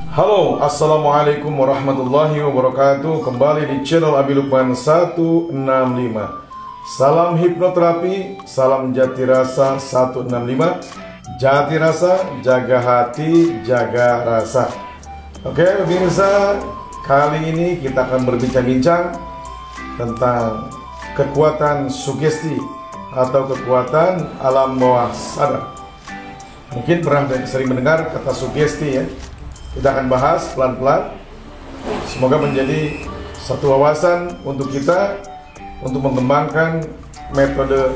Halo, Assalamualaikum warahmatullahi wabarakatuh. Kembali di channel Abi Lukman 165. Salam hipnoterapi, salam jati rasa 165. Jati rasa, jaga hati, jaga rasa. Oke pemirsa, kali ini kita akan berbincang-bincang tentang kekuatan sugesti atau kekuatan alam bawah sadar. Mungkin pernah sering mendengar kata sugesti ya. Kita akan bahas pelan-pelan. Semoga menjadi satu wawasan untuk kita untuk mengembangkan metode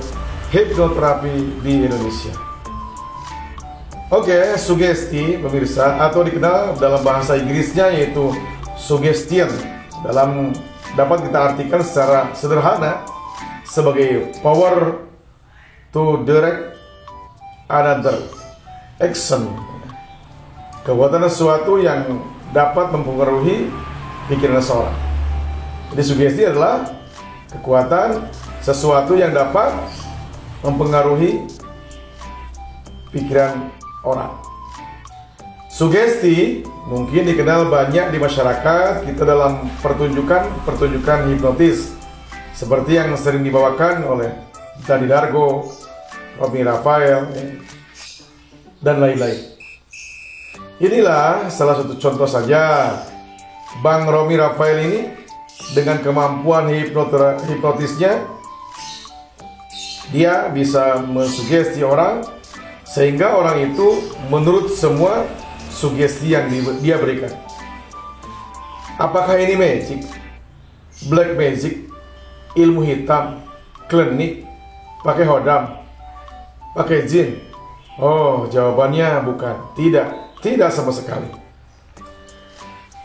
hipnoterapi di Indonesia. Oke, sugesti pemirsa atau dikenal dalam bahasa Inggrisnya yaitu suggestion, dapat kita artikan secara sederhana sebagai power to direct another action. Kekuatan sesuatu yang dapat mempengaruhi pikiran seseorang. Jadi sugesti adalah kekuatan sesuatu yang dapat mempengaruhi pikiran orang. Sugesti mungkin dikenal banyak di masyarakat kita dalam pertunjukan hipnotis seperti yang sering dibawakan oleh Dani Dargo, Romy Rafael, dan lain-lain. Inilah salah satu contoh saja. Bang Romy Rafael ini dengan kemampuan hipnotisnya, dia bisa mensugesti orang sehingga orang itu menurut semua sugesti yang dia berikan. Apakah ini magic, black magic, ilmu hitam, klinik, pakai hodam, pakai jin? Oh, jawabannya bukan, tidak sama sekali.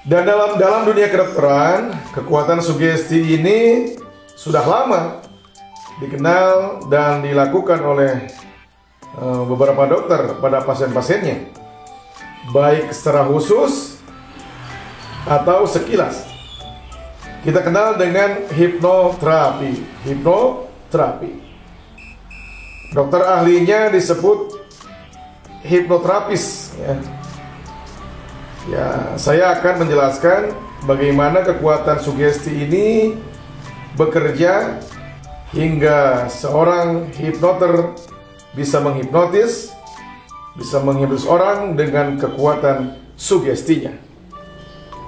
Dan dalam dunia kedokteran, kekuatan sugesti ini sudah lama dikenal dan dilakukan oleh beberapa dokter pada pasien-pasiennya, baik secara khusus atau sekilas. Kita kenal dengan hipnoterapi. Dokter ahlinya disebut hipnoterapis ya, saya akan menjelaskan bagaimana kekuatan sugesti ini bekerja hingga seorang hipnoter bisa menghipnotis orang dengan kekuatan sugestinya.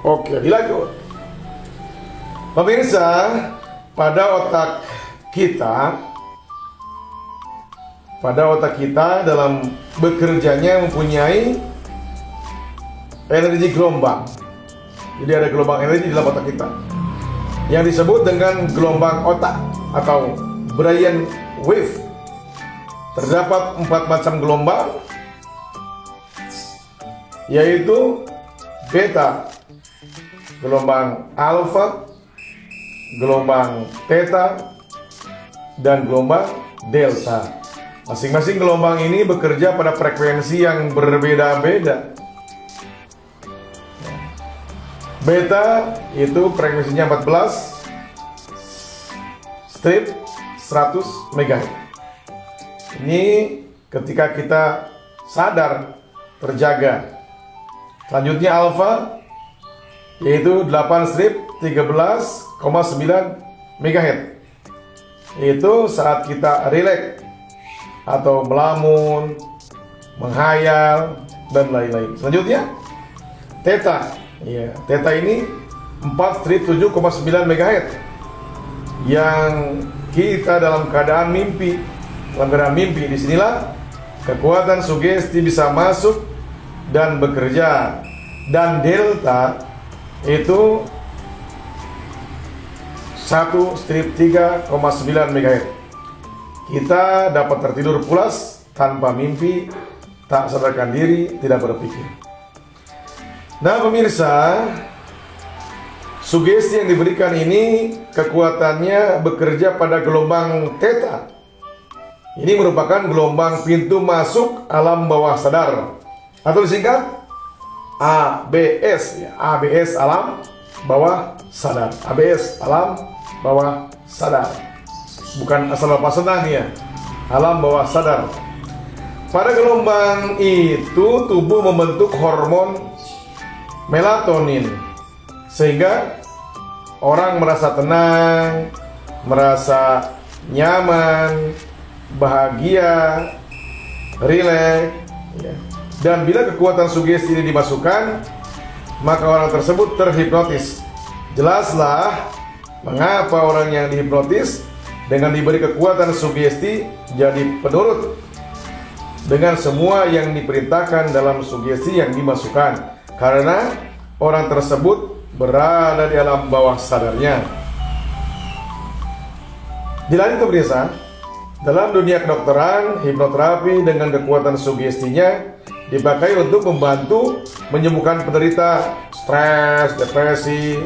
Oke, dilanjut. Pemirsa, pada otak kita dalam bekerjanya mempunyai energi gelombang. Jadi ada gelombang energi dalam otak kita yang disebut dengan gelombang otak atau brain wave. Terdapat 4 macam gelombang, yaitu beta, gelombang alfa, gelombang theta, dan gelombang delta. Masing-masing gelombang ini bekerja pada frekuensi yang berbeda-beda. Beta itu frekuensinya 14 strip 100 MHz. Ini ketika kita sadar, terjaga. Selanjutnya alfa yaitu 8 strip 13,9 MHz. Itu saat kita rileks atau melamun, menghayal, dan lain-lain. Selanjutnya theta. Ya, theta ini 4 strip 7,9 MHz yang kita dalam keadaan mimpi. Disinilah kekuatan sugesti bisa masuk dan bekerja. Dan delta itu 1 strip 3,9 MHz. Kita dapat tertidur pulas tanpa mimpi, tak sadarkan diri, tidak berpikir. Nah pemirsa, sugesti yang diberikan ini kekuatannya bekerja pada gelombang theta. Ini merupakan gelombang pintu masuk alam bawah sadar atau disingkat ABS, ABS alam bawah sadar. ABS alam bawah sadar. Bukan asal lepas senang ya, alam bawah sadar. Pada gelombang itu tubuh membentuk hormon melatonin, sehingga orang merasa tenang, merasa nyaman, bahagia, rileks, ya. Dan bila kekuatan sugesti ini dimasukkan, maka orang tersebut terhipnotis. Jelaslah mengapa orang yang dihipnotis dengan diberi kekuatan sugesti jadi penurut dengan semua yang diperintahkan dalam sugesti yang dimasukkan, karena orang tersebut berada di alam bawah sadarnya. Di lain itu pemirsa, dalam dunia kedokteran, hipnoterapi dengan kekuatan sugestinya dipakai untuk membantu menyembuhkan penderita stres, depresi,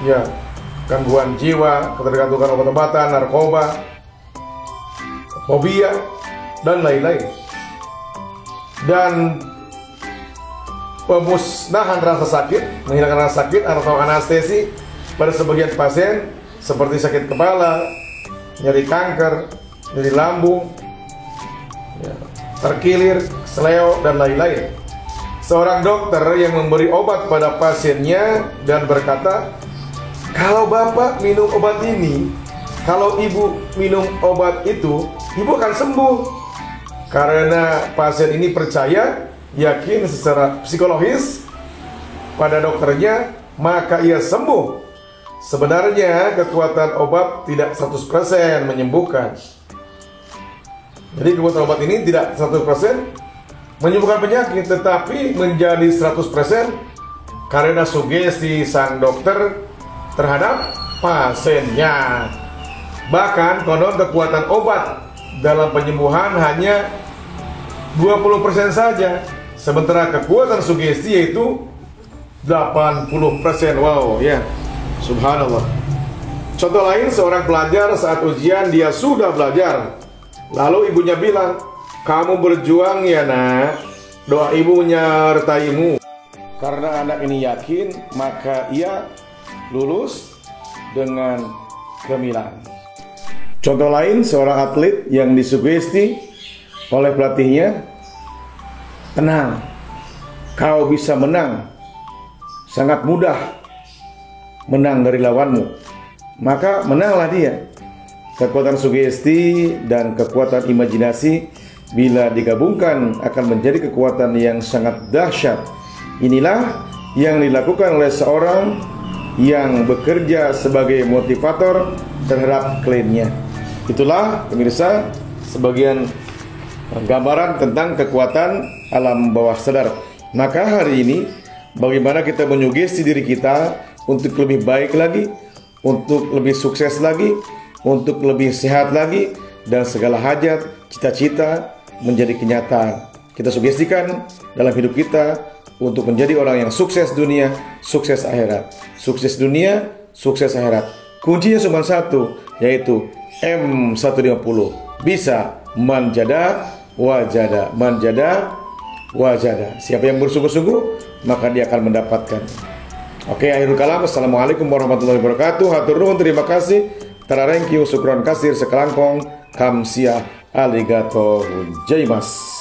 ya, gangguan jiwa, ketergantungan obat-obatan, narkoba, fobia, dan lain-lain. Dan pemusnahan rasa sakit, menghilangkan rasa sakit atau anestesi pada sebagian pasien seperti sakit kepala, nyeri kanker, nyeri lambung, ya, terkilir, seleo, dan lain-lain. Seorang dokter yang memberi obat pada pasiennya dan berkata, kalau bapak minum obat ini, kalau ibu minum obat itu, ibu akan sembuh. Karena pasien ini percaya, yakin secara psikologis pada dokternya, maka ia sembuh. Sebenarnya kekuatan obat tidak 100% menyembuhkan. Jadi kekuatan obat ini tidak 100% menyembuhkan penyakit, tetapi menjadi 100% karena sugesti sang dokter terhadap pasiennya. Bahkan konon kekuatan obat dalam penyembuhan hanya 20% saja, sementara kekuatan sugesti yaitu 80%. Wow, ya, subhanallah. Contoh lain, seorang pelajar saat ujian dia sudah belajar, lalu ibunya bilang, kamu berjuang ya nak, doa ibu menyertaimu. Karena anak ini yakin, maka ia lulus dengan gemilang. Contoh lain, seorang atlet yang disugesti oleh pelatihnya, tenang, kau bisa menang, sangat mudah menang dari lawanmu. Maka menanglah dia. Kekuatan sugesti dan kekuatan imajinasi bila digabungkan akan menjadi kekuatan yang sangat dahsyat. Inilah yang dilakukan oleh seorang yang bekerja sebagai motivator terhadap kliennya. Itulah pemirsa sebagian gambaran tentang kekuatan alam bawah sadar. Maka hari ini bagaimana kita menyugesti diri kita untuk lebih baik lagi, untuk lebih sukses lagi, untuk lebih sehat lagi, dan segala hajat, cita-cita menjadi kenyataan. Kita sugestikan dalam hidup kita untuk menjadi orang yang sukses dunia, sukses akhirat. Sukses dunia, sukses akhirat. Kuncinya cuma satu, yaitu M150. Bisa manjada wajada, manjada wajada. Siapa yang bersungguh-sungguh, maka dia akan mendapatkan. Oke, akhirul kalam. Assalamualaikum warahmatullahi wabarakatuh. Hatur nuhun, terima kasih. Tara, thank you, syukron kasir, sekelangkong, kamsia, arigatou gozaimasu.